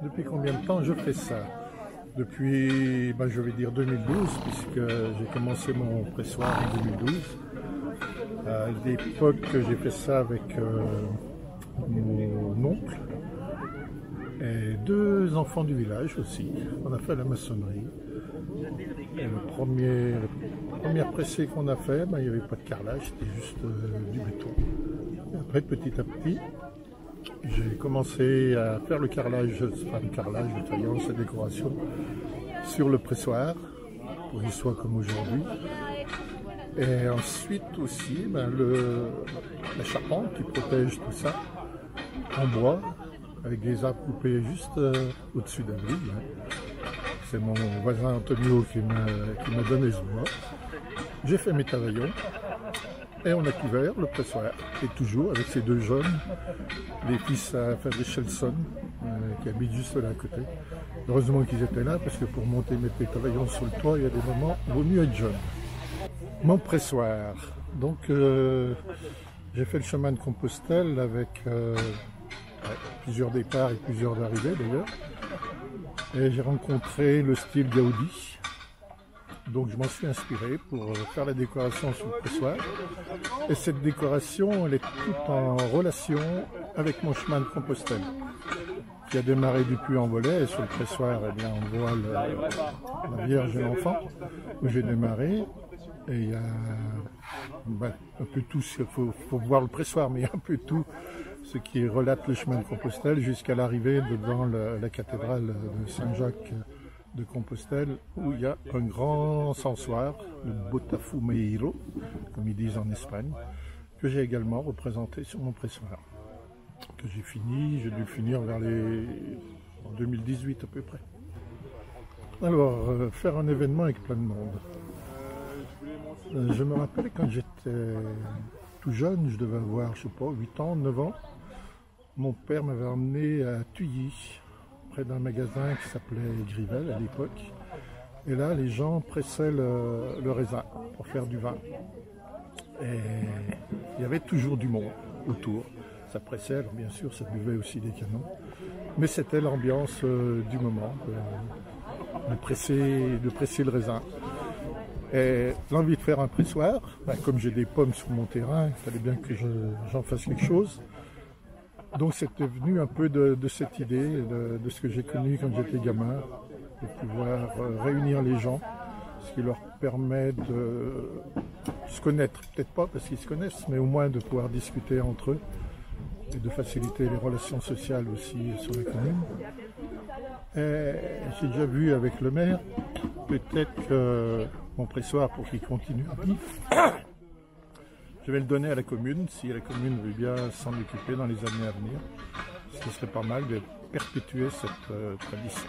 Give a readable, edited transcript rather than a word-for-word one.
Depuis combien de temps je fais ça? Depuis, je vais dire 2012, puisque j'ai commencé mon pressoir en 2012. À l'époque, j'ai fait ça avec mon oncle et deux enfants du village aussi. On a fait la maçonnerie. Et la première pressée qu'on a fait, il n'y avait pas de carrelage, c'était juste du béton. Et après, petit à petit, j'ai commencé à faire le carrelage, le faïence et décoration sur le pressoir, pour qu'il soit comme aujourd'hui. Et ensuite aussi, la charpente qui protège tout ça, en bois, avec des arbres coupés juste au-dessus d'un lit. C'est mon voisin Antonio qui m'a donné ce bois. J'ai fait mes taveillons et on a couvert le pressoir. Et toujours avec ces deux jeunes, les fils à Fabrice-Chelson, qui habitent juste là à côté. Heureusement qu'ils étaient là parce que pour monter mes taveillons sur le toit, il y a des moments où il vaut mieux être jeune. Mon pressoir. Donc j'ai fait le chemin de Compostelle avec plusieurs départs et plusieurs arrivées d'ailleurs. Et j'ai rencontré le style Gaudi. Donc je m'en suis inspiré pour faire la décoration sur le pressoir. Et cette décoration, elle est toute en relation avec mon chemin de Compostelle, qui a démarré du Puy-en-Velay. Et sur le pressoir, on voit la Vierge et l'Enfant, où j'ai démarré. Et il y a un peu tout, il faut voir le pressoir, mais il y a un peu tout ce qui relate le chemin de Compostelle jusqu'à l'arrivée devant la cathédrale de Saint-Jacques de Compostelle, où il y a un grand encensoir, le Botafumeiro, comme ils disent en Espagne, que j'ai également représenté sur mon pressoir, que j'ai dû le finir en 2018 à peu près. Alors, faire un événement avec plein de monde. Je me rappelle quand j'étais tout jeune, je devais avoir, 8 ans, 9 ans, mon père m'avait emmené à Thuilly, près d'un magasin qui s'appelait Grivel à l'époque. Et là, les gens pressaient le raisin pour faire du vin. Et il y avait toujours du monde autour. Ça pressait, alors bien sûr, ça buvait aussi des canons. Mais c'était l'ambiance du moment, de presser le raisin. Et l'envie de faire un pressoir, comme j'ai des pommes sur mon terrain, il fallait bien que j'en fasse quelque chose. Donc c'était venu un peu de cette idée, de ce que j'ai connu quand j'étais gamin, de pouvoir réunir les gens, ce qui leur permet de se connaître, peut-être pas parce qu'ils se connaissent, mais au moins de pouvoir discuter entre eux et de faciliter les relations sociales aussi sur la commune. Et j'ai déjà vu avec le maire, peut-être que mon pressoir, pour qu'il continue à vivre, je vais le donner à la commune, si la commune veut bien s'en occuper dans les années à venir. Ce qui serait pas mal de perpétuer cette tradition.